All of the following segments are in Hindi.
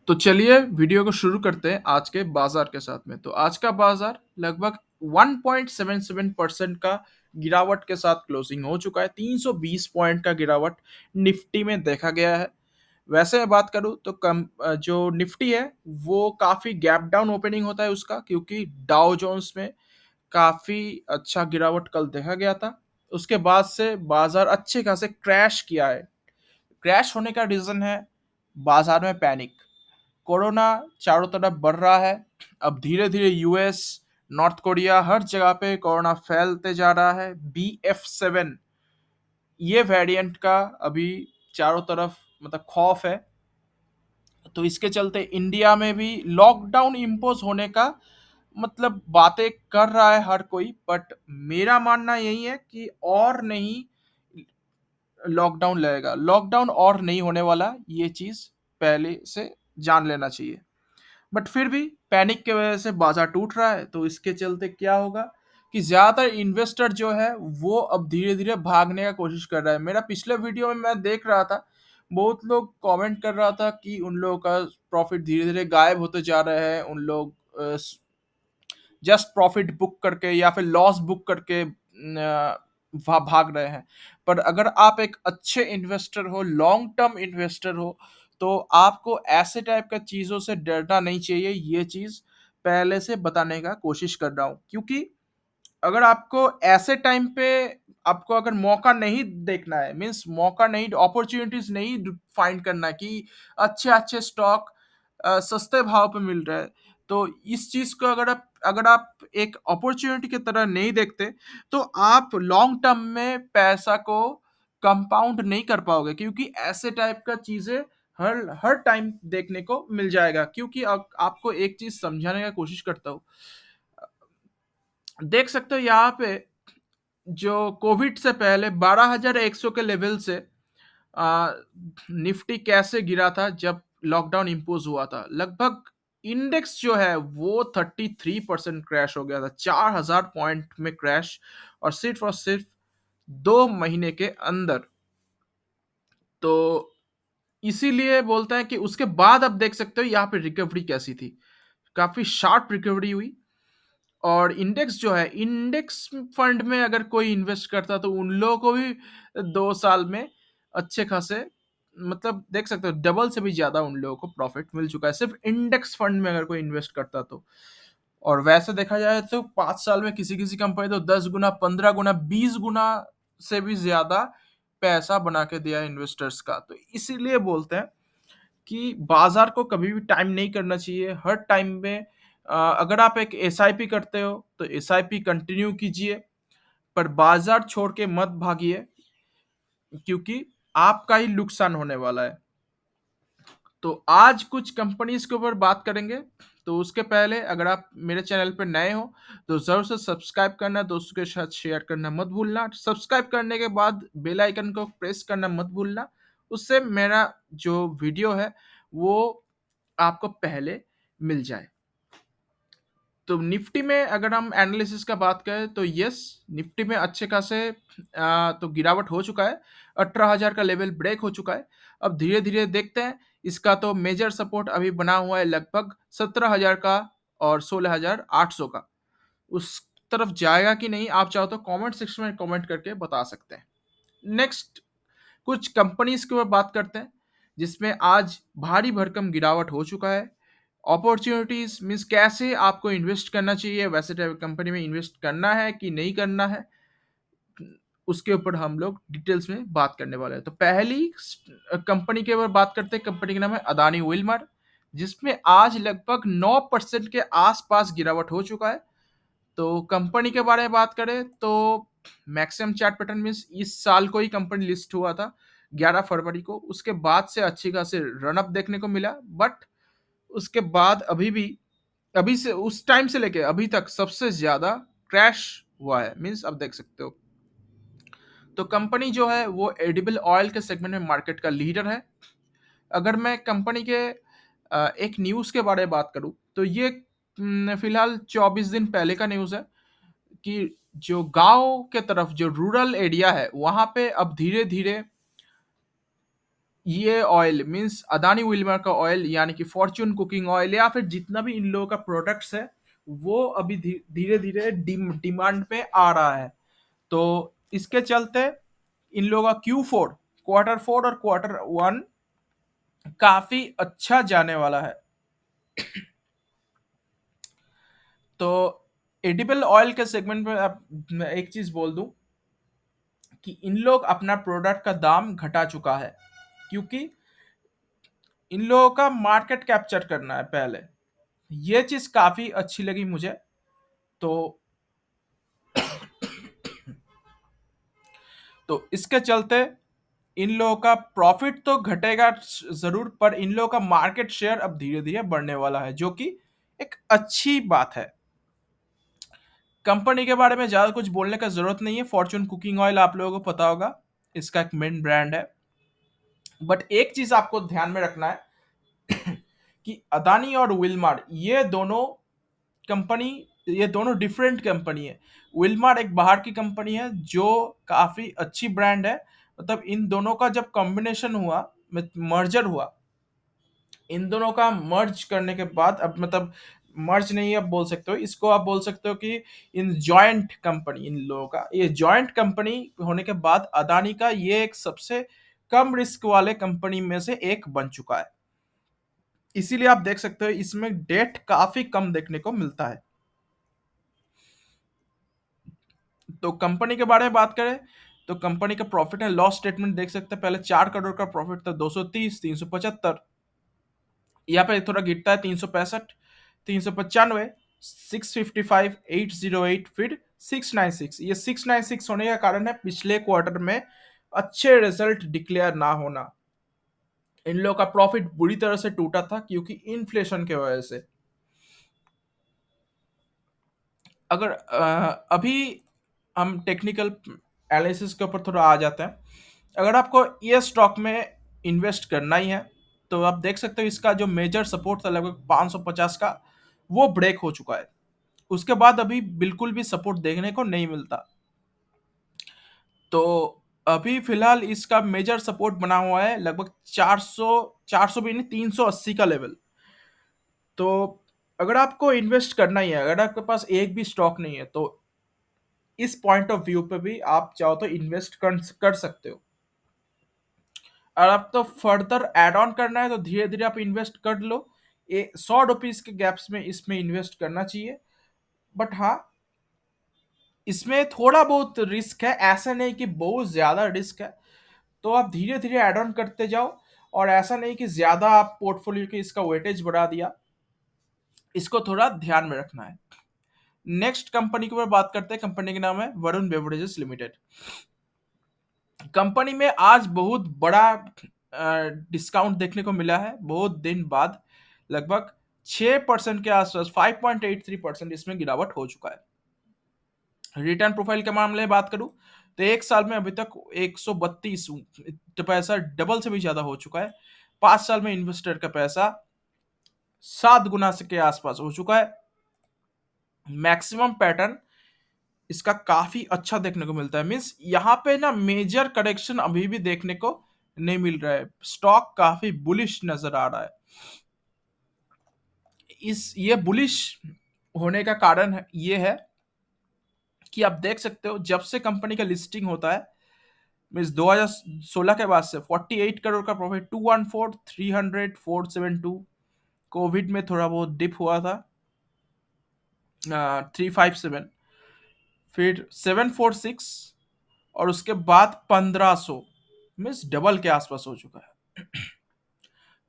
तो चलिए वीडियो को शुरू करते हैं आज के बाजार के साथ में। तो आज का बाजार लगभग 1.77% का गिरावट के साथ क्लोजिंग हो चुका है। 320 पॉइंट का गिरावट निफ्टी में देखा गया है। वैसे मैं बात करूं तो जो निफ्टी है वो काफी गैप डाउन ओपनिंग होता है उसका, क्योंकि डाउ जोन्स में काफी अच्छा गिरावट कल देखा गया था। उसके बाद से बाजार अच्छे खासे क्रैश किया है। क्रैश होने का रीजन है बाजार में पैनिक। कोरोना चारों तरफ बढ़ रहा है। अब धीरे धीरे यूएस, नॉर्थ कोरिया, हर जगह पे कोरोना फैलते जा रहा है। BF7 ये वेरिएंट का अभी चारों तरफ मतलब खौफ है। तो इसके चलते इंडिया में भी लॉकडाउन इम्पोज होने का मतलब बातें कर रहा है हर कोई, बट मेरा मानना यही है कि और नहीं लॉकडाउन लगेगा। लॉकडाउन और नहीं होने वाला, ये चीज पहले से जान लेना चाहिए। बट फिर भी पैनिक की वजह से बाजार टूट रहा है। तो इसके चलते क्या होगा कि ज्यादातर इन्वेस्टर जो है वो अब धीरे धीरे भागने का कोशिश कर रहा है। मेरा पिछले वीडियो में मैं देख रहा था, बहुत लोग कमेंट कर रहा था कि उन लोगों का प्रॉफिट धीरे धीरे गायब होते जा रहे हैं। उन लोग जस्ट प्रॉफिट बुक करके या फिर लॉस बुक करके भाग रहे हैं। पर अगर आप एक अच्छे इन्वेस्टर हो, लॉन्ग टर्म इन्वेस्टर हो, तो आपको ऐसे टाइप का चीजों से डरना नहीं चाहिए। ये चीज पहले से बताने का कोशिश कर रहा हूं, क्योंकि अगर आपको ऐसे टाइम पे आपको अगर मौका नहीं देखना है, मीन्स मौका नहीं, अपॉर्चुनिटीज नहीं फाइंड करना कि अच्छे अच्छे स्टॉक सस्ते भाव पे मिल रहा है, तो इस चीज को अगर आप एक अपॉर्चुनिटी की तरह नहीं देखते, तो आप लॉन्ग टर्म में पैसा को कंपाउंड नहीं कर पाओगे। क्योंकि ऐसे टाइप का चीजें हर हर टाइम देखने को मिल जाएगा। क्योंकि आपको एक चीज समझाने का कोशिश करता हूँ। देख सकते हो यहाँ पे जो कोविड से पहले 12,100 के लेवल से आ, निफ्टी कैसे गिरा था जब लॉकडाउन इम्पोज हुआ था। लगभग इंडेक्स जो है वो 33% क्रैश हो गया था, 4,000 पॉइंट में क्रैश, और सिर्फ 2 महीने के अंदर। तो इसीलिए बोलता है कि उसके बाद अब देख सकते हो यहाँ पे रिकवरी कैसी थी। काफी शार्प रिकवरी हुई। और इंडेक्स जो है, इंडेक्स फंड में अगर कोई इन्वेस्ट करता तो उन लोगों को भी 2 साल में अच्छे खासे मतलब देख सकते हो डबल से भी ज्यादा उन लोगों को प्रॉफिट मिल चुका है, सिर्फ इंडेक्स फंड में अगर कोई इन्वेस्ट करता तो। और वैसे देखा जाए तो 5 साल में किसी किसी कंपनी तो 10 गुना, 15 गुना, 20 गुना से भी ज्यादा पैसा बना के दिया इन्वेस्टर्स का। तो इसीलिए बोलते हैं कि बाजार को कभी भी टाइम नहीं करना चाहिए। हर टाइम में अगर आप एक एसआईपी करते हो तो एसआईपी कंटिन्यू कीजिए, पर बाजार छोड़ के मत भागिए, क्योंकि आपका ही नुकसान होने वाला है। तो आज कुछ कंपनीज के ऊपर बात करेंगे। तो उसके पहले अगर आप मेरे चैनल पर नए हो तो जरूर से सब्सक्राइब करना, दोस्तों के साथ शेयर करना मत भूलना। सब्सक्राइब करने के बाद बेल आइकन को प्रेस करना मत भूलना। उससे मेरा जो वीडियो है वो आपको पहले मिल जाए। तो निफ्टी में अगर हम एनालिसिस का बात करें तो यस, निफ्टी में अच्छे खासे तो गिरावट हो चुका है। 18,000 का लेवल ब्रेक हो चुका है। अब धीरे धीरे देखते हैं। इसका तो मेजर सपोर्ट अभी बना हुआ है लगभग 17,000 का और 16,800 का। उस तरफ जाएगा कि नहीं, आप चाहो तो कमेंट सेक्शन में कमेंट करके बता सकते हैं। नेक्स्ट कुछ कंपनीज के ऊपर बात करते हैं जिसमें आज भारी भरकम गिरावट हो चुका है। अपॉर्चुनिटीज मीन्स कैसे आपको इन्वेस्ट करना चाहिए, वैसे टाइप कंपनी में इन्वेस्ट करना है कि नहीं करना है, उसके ऊपर हम लोग डिटेल्स में बात करने वाले हैं। तो पहली कंपनी के ऊपर बात करते हैं। कंपनी का नाम है अदानी विल्मर, जिसमें आज लगभग 9% के आसपास गिरावट हो चुका है। तो कंपनी के बारे में बात करें तो मैक्सिमम चार्ट पैटर्न मीन्स इस साल को ही कंपनी लिस्ट हुआ था 11 फरवरी को। उसके बाद से अच्छी खासी रन अप देखने को मिला, बट उसके बाद अभी से उस टाइम से लेके अभी तक सबसे ज्यादा क्रैश हुआ है। मीन्स अब देख सकते हो। तो कंपनी जो है वो एडिबल ऑयल के सेगमेंट में मार्केट का लीडर है। अगर मैं कंपनी के एक न्यूज़ के बारे में बात करूं तो ये फिलहाल 24 दिन पहले का न्यूज़ है कि जो गांव के तरफ जो रूरल एरिया है वहां पे अब धीरे धीरे ये ऑयल मीन्स अदानी विल्मर का ऑयल यानी कि फॉर्च्यून कुकिंग ऑयल या फिर जितना भी इन लोगों का प्रोडक्ट्स है, वो अभी धीरे धीरे डिमांड पे आ रहा है। तो इसके चलते इन लोगों का क्वार्टर 4 और क्वार्टर 1 काफी अच्छा जाने वाला है। तो एडिबल ऑयल के सेगमेंट में अब मैं एक चीज बोल दूं कि इन लोग अपना प्रोडक्ट का दाम घटा चुका है, क्योंकि इन लोगों का मार्केट कैप्चर करना है पहले। ये चीज काफी अच्छी लगी मुझे। तो इसके चलते इन लोगों का प्रॉफिट तो घटेगा जरूर, पर इन लोगों का मार्केट शेयर अब धीरे धीरे बढ़ने वाला है, जो कि एक अच्छी बात है। कंपनी के बारे में ज्यादा कुछ बोलने का जरूरत नहीं है। फॉर्च्यून कुकिंग ऑयल आप लोगों को पता होगा, इसका एक मेन ब्रांड है। बट एक चीज आपको ध्यान में रखना है कि अदानी और विलमार कंपनी ये दोनों डिफरेंट कंपनी है। विलमार एक बाहर की कंपनी है जो काफी अच्छी ब्रांड है। मतलब इन दोनों का जब कॉम्बिनेशन हुआ, मर्जर हुआ, इन दोनों का मर्ज करने के बाद, अब मतलब मर्ज नहीं अब बोल सकते हो इसको, आप बोल सकते हो कि इन जॉइंट कंपनी, इन लोगों का ये जॉइंट कंपनी होने के बाद अदानी का ये एक सबसे कम रिस्क वाले कंपनी में से एक बन चुका है। इसीलिए आप देख सकते हो इसमें डेट काफी कम देखने को मिलता है। तो कंपनी के बारे में बात करें तो कंपनी का प्रॉफिट एंड लॉस स्टेटमेंट देख सकते हैं। पहले 4 करोड़ का प्रॉफिट था, 230, 375, यहाँ पे थोड़ा गिरता है, 365, 395, 655, 808, फिर 696। ये 696 होने का कारण है पिछले क्वार्टर में अच्छे रिजल्ट डिक्लेयर ना होना। इन लोगों का प्रॉफिट बुरी तरह से टूटा था क्योंकि इन्फ्लेशन के वजह से। अगर अभी हम टेक्निकल एनालिसिस के ऊपर थोड़ा आ जाते हैं। अगर आपको ये स्टॉक में इन्वेस्ट करना ही है तो आप देख सकते हो इसका जो मेजर सपोर्ट था लगभग 550 का, वो ब्रेक हो चुका है। उसके बाद अभी बिल्कुल भी सपोर्ट देखने को नहीं मिलता। तो अभी फिलहाल इसका मेजर सपोर्ट बना हुआ है लगभग 400, 400 भी नहीं, 380 का लेवल। तो अगर आपको इन्वेस्ट करना ही है, अगर आपके पास एक भी स्टॉक नहीं है, तो इस पॉइंट ऑफ व्यू पे भी आप चाहो तो इन्वेस्ट कर सकते हो। और आप तो फर्दर एड ऑन करना है तो धीरे धीरे आप इन्वेस्ट कर लो। 100 रुपीज के गैप्स में इसमें इन्वेस्ट करना चाहिए। बट हाँ, इसमें थोड़ा बहुत रिस्क है, ऐसा नहीं कि बहुत ज्यादा रिस्क है। तो आप धीरे धीरे एड ऑन करते जाओ, और ऐसा नहीं कि ज्यादा आप पोर्टफोलियो के इसका वेटेज बढ़ा दिया। इसको थोड़ा ध्यान में रखना है। नेक्स्ट कंपनी के ऊपर बात करते हैं। कंपनी का नाम है वरुण बेवरेजेस लिमिटेड। कंपनी में आज बहुत बड़ा डिस्काउंट देखने को मिला है बहुत दिन बाद। लगभग 6% के आसपास, 5.83% इसमें गिरावट हो चुका है। रिटर्न प्रोफाइल के मामले में बात करूं तो एक साल में अभी तक 132 तो पैसा डबल से भी ज्यादा हो चुका है। 5 साल में इन्वेस्टर का पैसा 7 गुना से के आसपास हो चुका है। मैक्सिमम पैटर्न इसका काफी अच्छा देखने को मिलता है। मीन्स यहाँ पे ना मेजर करेक्शन अभी भी देखने को नहीं मिल रहा है। स्टॉक काफी बुलिश नजर आ रहा है। ये बुलिश होने का कारण ये है कि आप देख सकते हो जब से कंपनी का लिस्टिंग होता है, मीन्स 2016 के बाद से 48 करोड़ का प्रॉफिट, 214, 300, 472। कोविड में थोड़ा बहुत डिप हुआ था, 357, फिर 746, और उसके बाद 1500। मीन्स डबल के आसपास हो चुका है।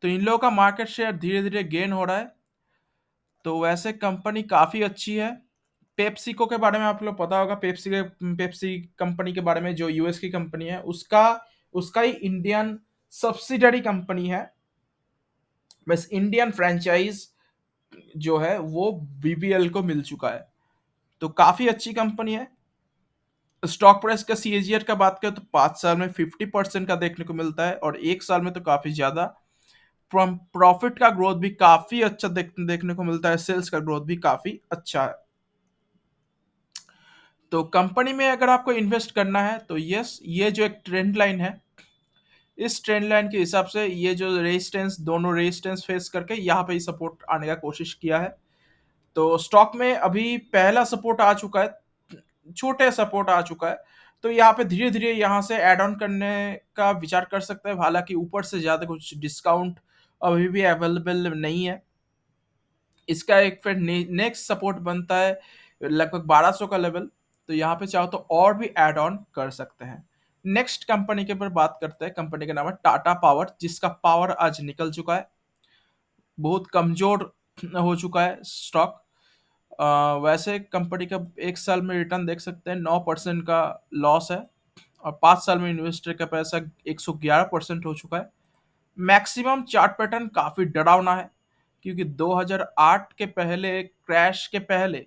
तो इन लोगों का मार्केट शेयर धीरे धीरे गेन हो रहा है। तो वैसे कंपनी काफी अच्छी है। पेप्सिको के बारे में आप लोग पता होगा। पेप्सी कंपनी के बारे में, जो यूएस की कंपनी है, उसका उसका ही इंडियन सब्सिडरी कंपनी है। बस इंडियन फ्रेंचाइज जो है वो बीबीएल को मिल चुका है। तो काफी अच्छी कंपनी है। स्टॉक प्राइस का सीएजीआर का बात करें तो 5 साल में 50% का देखने को मिलता है, और एक साल में तो काफी ज्यादा। प्रॉफिट का ग्रोथ भी काफी अच्छा देखने को मिलता है। सेल्स का ग्रोथ भी काफी अच्छा है। तो कंपनी में अगर आपको इन्वेस्ट करना है तो यस, ये जो एक ट्रेंड लाइन है, इस ट्रेंड लाइन के हिसाब से ये जो रेजिस्टेंस, दोनों रेजिस्टेंस फेस करके यहाँ पे सपोर्ट आने का कोशिश किया है। तो स्टॉक में अभी पहला सपोर्ट आ चुका है, छोटे सपोर्ट आ चुका है। तो यहाँ पे धीरे धीरे यहाँ से एड ऑन करने का विचार कर सकते हैं, हालांकि ऊपर से ज्यादा कुछ डिस्काउंट अभी भी अवेलेबल नहीं है। इसका एक फिर नेक्स्ट सपोर्ट बनता है लगभग 1200 का लेवल। तो यहाँ पे चाहो तो और भी ऐड ऑन कर सकते हैं। नेक्स्ट कंपनी के ऊपर बात करते हैं। कंपनी का नाम है टाटा पावर, जिसका पावर आज निकल चुका है, बहुत कमजोर हो चुका है स्टॉक। वैसे कंपनी का एक साल में रिटर्न देख सकते हैं 9% का लॉस है, और 5 साल में इन्वेस्टर का पैसा 111% हो चुका है। मैक्सिमम चार्ट पैटर्न काफी डरावना है, क्योंकि 2008 के पहले, क्रैश के पहले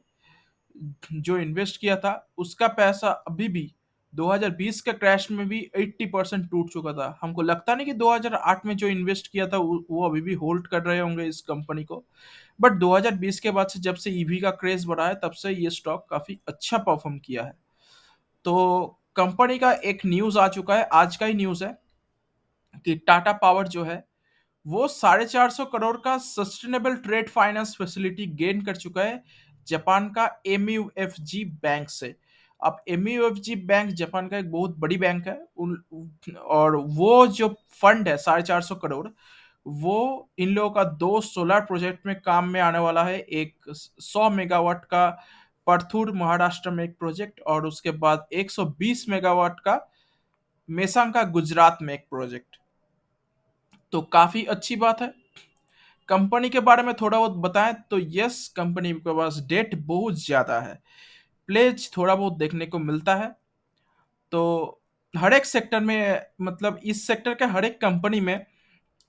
जो इन्वेस्ट किया था उसका पैसा अभी भी 2020 के क्रैश में भी 80% टूट चुका था। हमको लगता नहीं कि 2008 में जो इन्वेस्ट किया था वो अभी भी होल्ड कर रहे होंगे इस कंपनी को। बट 2020 के बाद से, जब से ईवी का क्रेज बढ़ा है, तब से ये स्टॉक काफी अच्छा परफॉर्म किया है। तो कंपनी का एक न्यूज आ चुका है, आज का ही न्यूज है, कि टाटा पावर जो है वो 450 करोड़ का sustainable trade finance facility gain कर चुका है जापान का एमयूएफजी बैंक से। अब एमयूएफजी बैंक जापान का एक बहुत बड़ी बैंक है उन, और वो जो फंड है 450 करोड़, वो इन लोगों का दो सोलर प्रोजेक्ट में काम में आने वाला है। एक 100 मेगावाट का परथूर महाराष्ट्र में एक प्रोजेक्ट, और उसके बाद 120 मेगावाट का मेसांका गुजरात में एक प्रोजेक्ट। तो काफी अच्छी बात है। कंपनी के बारे में थोड़ा बहुत बताएं तो यस, कंपनी के पास डेट बहुत ज्यादा है, प्लेज थोड़ा बहुत देखने को मिलता है। तो हर एक सेक्टर में, मतलब इस सेक्टर के हर एक कंपनी में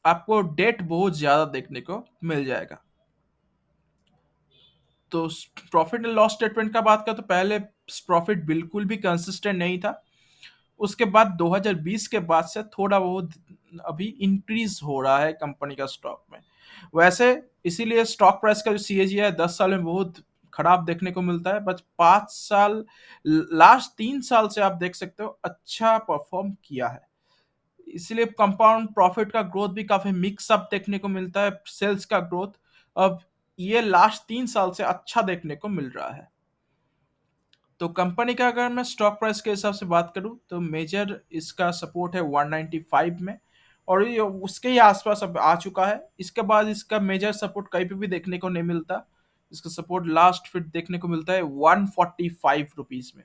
आपको डेट बहुत ज्यादा देखने को मिल जाएगा। तो प्रॉफिट एंड लॉस स्टेटमेंट का बात करें तो पहले प्रॉफिट बिल्कुल भी कंसिस्टेंट नहीं था। उसके बाद 2020 के बाद से थोड़ा बहुत अभी इंक्रीज हो रहा है कंपनी का स्टॉक में। वैसे इसीलिए स्टॉक प्राइस का जो सीएजी है 10 साल में बहुत खराब देखने को मिलता है, बस 5 साल, लास्ट 3 साल से आप देख सकते हो अच्छा परफॉर्म किया है। इसलिए कंपाउंड प्रॉफिट का ग्रोथ भी काफी मिक्स अप देखने को मिलता है। सेल्स का ग्रोथ अब ये लास्ट 3 साल से अच्छा देखने को मिल रहा है। तो कंपनी का अगर मैं स्टॉक प्राइस के हिसाब से बात करूं तो मेजर इसका सपोर्ट है 195 में, और ये उसके ही आसपास अब आ चुका है। इसके बाद इसका मेजर सपोर्ट कहीं पे भी देखने को नहीं मिलता। इसका सपोर्ट लास्ट फिट देखने को मिलता है 145 रुपीज में।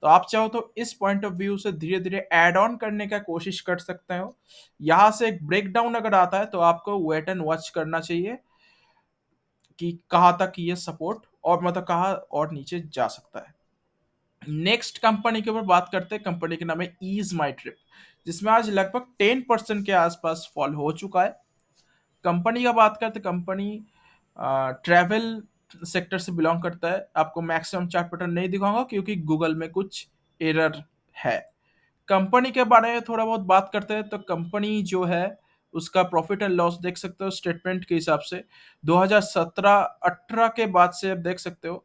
तो आप चाहो तो इस पॉइंट ऑफ व्यू से धीरे धीरे एड ऑन करने का कोशिश कर सकते हो। यहाँ से एक ब्रेकडाउन अगर आता है तो आपको वेट एंड वॉच करना चाहिए कि कहाँ तक ये सपोर्ट, और मतलब कहाँ और नीचे जा सकता है। नेक्स्ट कंपनी के ऊपर बात करते हैं। कंपनी का नाम है ईज माई ट्रिप, जिसमें आज लगभग 10% के आसपास फॉल हो चुका है। कंपनी का बात करते, कंपनी ट्रैवल सेक्टर से बिलोंग करता है। आपको मैक्सिमम चार्ट पैटर्न नहीं दिखाऊंगा क्योंकि गूगल में कुछ एरर है। कंपनी के बारे में थोड़ा बहुत बात करते हैं तो कंपनी जो है उसका प्रॉफिट एंड लॉस देख सकते हो स्टेटमेंट के हिसाब से। 2017-18 के बाद से आप देख सकते हो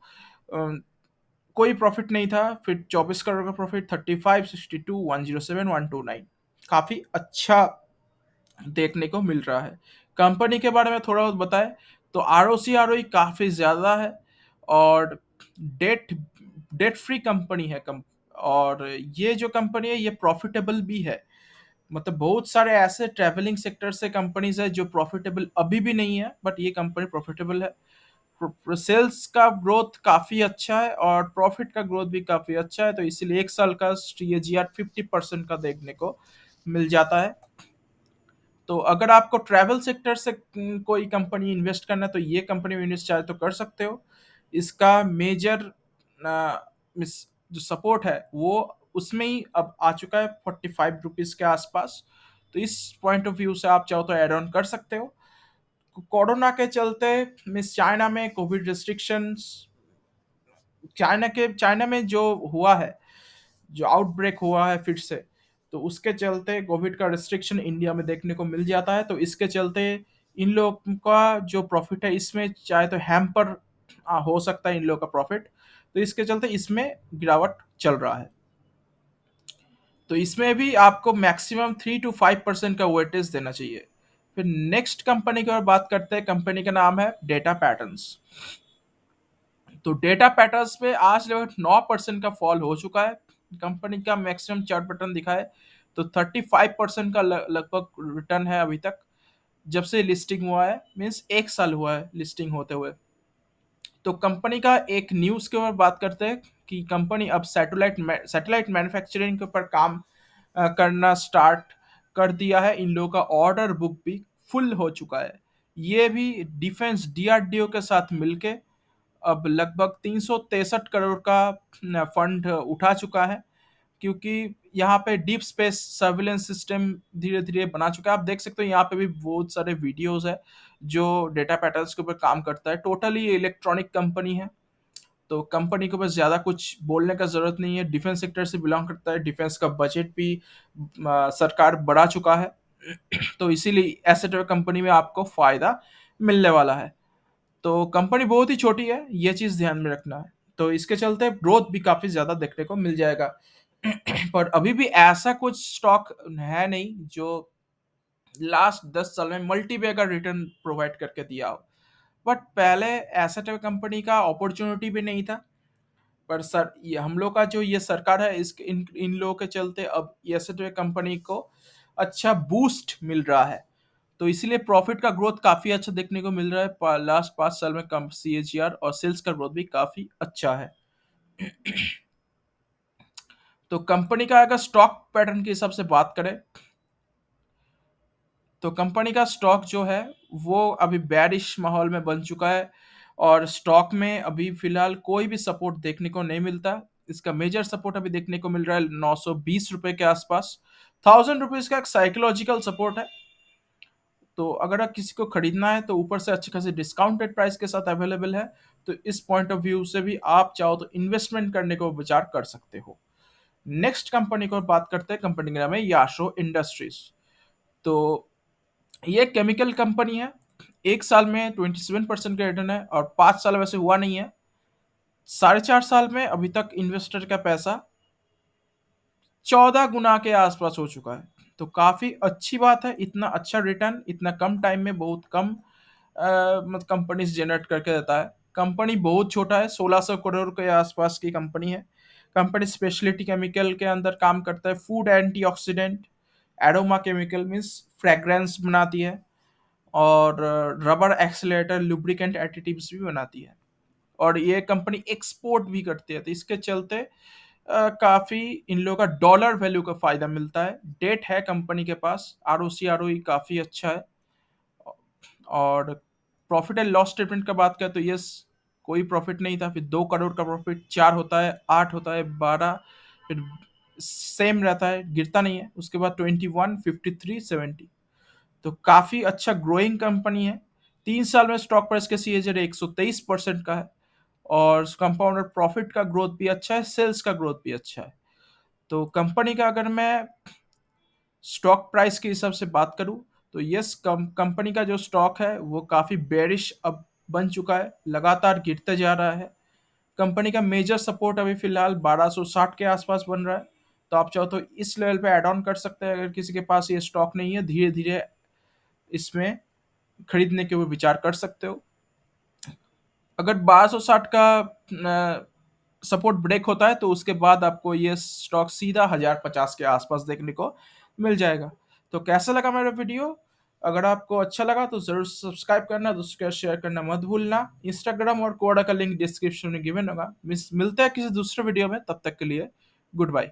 कोई प्रॉफिट नहीं था। फिर 24 करोड़ का प्रॉफिट, 35, 62, 107, 129, काफी अच्छा देखने को मिल रहा है। कंपनी के बारे में थोड़ा बहुत बताएं तो आरओसी आरओई काफी ज्यादा है, और डेट डेट फ्री कंपनी है और ये जो कंपनी है ये प्रॉफिटेबल भी है। मतलब बहुत सारे ऐसे ट्रैवलिंग सेक्टर से कंपनीज है जो प्रॉफिटेबल अभी भी नहीं है, बट ये कंपनी प्रॉफिटेबल है। सेल्स का ग्रोथ काफी अच्छा है और प्रॉफिट का ग्रोथ भी काफी अच्छा है, तो इसीलिए एक साल का सीएजीआर 50% का देखने को मिल जाता है। तो अगर आपको ट्रैवल सेक्टर से कोई कंपनी इन्वेस्ट करना है तो ये कंपनी में इन्वेस्ट चाहे तो कर सकते हो। इसका मेजर जो सपोर्ट है वो उसमें ही अब आ चुका है 45 रुपीज के आसपास। तो इस पॉइंट ऑफ व्यू से आप चाहो तो एड ऑन कर सकते हो। कोरोना के चलते मिस चाइना में कोविड रिस्ट्रिक्शंस, चाइना में जो हुआ है, जो आउटब्रेक हुआ है फिर से, तो उसके चलते कोविड का रिस्ट्रिक्शन इंडिया में देखने को मिल जाता है। तो इसके चलते इन लोग का जो प्रॉफिट है इसमें चाहे तो हैम्पर हो सकता है इन लोग का प्रॉफिट। तो इसके चलते इसमें गिरावट चल रहा है। तो इसमें भी आपको मैक्सिमम 3 to 5% का वेटेज देना चाहिए। फिर नेक्स्ट कंपनी की ओर बात करते हैं, कंपनी का नाम है डेटा पैटर्न्स। तो डेटा पैटर्न्स पे आज लगभग 9% का फॉल हो चुका है। कंपनी का मैक्सिमम चार्ट पैटर्न दिखा है तो 35% का लगभग रिटर्न है अभी तक, जब से लिस्टिंग हुआ है, मीन्स 1 साल हुआ है लिस्टिंग होते हुए। तो कंपनी का एक न्यूज़ के ऊपर बात करते हैं कि कंपनी अब सैटेलाइट मैन्युफैक्चरिंग के ऊपर काम करना स्टार्ट कर दिया है। इन लोगों का ऑर्डर बुक भी फुल हो चुका है। ये भी डिफेंस डीआरडीओ के साथ मिलके अब लगभग 363 करोड़ का फंड उठा चुका है, क्योंकि यहाँ पे डीप स्पेस सर्विलेंस सिस्टम धीरे धीरे बना चुका है। आप देख सकते हो यहाँ पे भी बहुत सारे वीडियोस है जो डेटा पैटर्न्स के ऊपर काम करता है। टोटली इलेक्ट्रॉनिक कंपनी है, तो कंपनी को बस ज़्यादा कुछ बोलने का ज़रूरत नहीं है। डिफेंस सेक्टर से बिलोंग करता है, डिफेंस का बजट भी सरकार बढ़ा चुका है। तो इसीलिए एसेट कंपनी में आपको फ़ायदा मिलने वाला है। तो कंपनी बहुत ही छोटी है, ये चीज़ ध्यान में रखना है। तो इसके चलते ग्रोथ भी काफ़ी ज़्यादा देखने को मिल जाएगा। पर अभी भी ऐसा कुछ स्टॉक है नहीं जो लास्ट 10 साल में मल्टी बैगर रिटर्न प्रोवाइड करके दिया हो। बट पहले एसेट कंपनी का अपॉर्चुनिटी भी नहीं था। पर सर ये हम लोग का जो ये सरकार है, इस इन इन लोगों के चलते अब एसेट कंपनी को अच्छा बूस्ट मिल रहा है। तो इसीलिए प्रॉफिट का ग्रोथ काफी अच्छा देखने को मिल रहा है। लास्ट 5 साल में कम सीएजीआर और सेल्स का ग्रोथ भी काफी अच्छा है। तो कंपनी का अगर स्टॉक पैटर्न के हिसाब से बात करें, तो कंपनी का स्टॉक जो है वो अभी बेरिश माहौल में बन चुका है, और स्टॉक में अभी फिलहाल कोई भी सपोर्ट देखने को नहीं मिलता। इसका मेजर सपोर्ट अभी देखने को मिल रहा है 920 रुपए के आसपास। 1000 रुपीज का एक साइकोलॉजिकल सपोर्ट है। तो अगर आप किसी को खरीदना है तो ऊपर से अच्छे खासे डिस्काउंटेड प्राइस के साथ अवेलेबल है। तो इस पॉइंट ऑफ व्यू से भी आप चाहो तो इन्वेस्टमेंट करने को विचार कर सकते हो। नेक्स्ट कंपनी को बात करते हैं, कंपनी का नाम है याशो इंडस्ट्रीज। तो ये केमिकल कंपनी है। 1 साल में 27% का रिटर्न है, और 5 साल वैसे हुआ नहीं है। 4.5 साल में अभी तक इन्वेस्टर का पैसा 14 गुना के आसपास हो चुका है। तो काफी अच्छी बात है, इतना अच्छा रिटर्न इतना कम टाइम में बहुत कम मतलब कंपनी जनरेट करके देता है। कंपनी बहुत छोटा है, 1600 करोड़ के आसपास की कंपनी है। कंपनी स्पेशलिटी केमिकल के अंदर काम करता है। Food antioxidant, aroma chemical means fragrance बनाती है, और रबर एक्सीलरेटर लुब्रिकेंट एडिटिव्स भी बनाती है। और ये कंपनी एक्सपोर्ट भी करती है, तो इसके चलते काफी इन लोगों का डॉलर वैल्यू का फायदा मिलता है। डेट है कंपनी के पास, आरओसी आरओई काफी अच्छा है। और प्रॉफिट एंड लॉस स्टेटमेंट का बात करें तो यस, कोई प्रॉफिट नहीं था। फिर 2 करोड़ का प्रॉफिट, 4 होता है, 8 होता है, 12, फिर सेम रहता है, गिरता नहीं है। उसके बाद 21, 53, 70। तो काफी अच्छा ग्रोइंग कंपनी है। 3 साल में स्टॉक प्राइस के सीएजर 123% का है, और कंपाउंडर प्रॉफिट का ग्रोथ भी अच्छा है, सेल्स का ग्रोथ भी अच्छा है। तो कंपनी का अगर मैं स्टॉक प्राइस के हिसाब से बात करूं तो यस, कंपनी का जो स्टॉक है वो काफी बेरिश अब बन चुका है, लगातार गिरते जा रहा है। कंपनी का मेजर सपोर्ट अभी फिलहाल 1260 के आसपास बन रहा है। तो आप चाहो तो इस लेवल पे ऐड ऑन कर सकते हैं। अगर किसी के पास ये स्टॉक नहीं है, धीरे धीरे इसमें खरीदने के ऊपर विचार कर सकते हो। अगर 1260 का सपोर्ट ब्रेक होता है तो उसके बाद आपको ये स्टॉक सीधा 1050 के आसपास देखने को मिल जाएगा। तो कैसा लगा मेरा वीडियो? अगर आपको अच्छा लगा तो जरूर सब्सक्राइब करना, दूसरे के शेयर करना मत भूलना। इंस्टाग्राम और कोडा का लिंक डिस्क्रिप्शन में गिवन होगा। मिलते हैं किसी दूसरे वीडियो में, तब तक के लिए गुड बाय।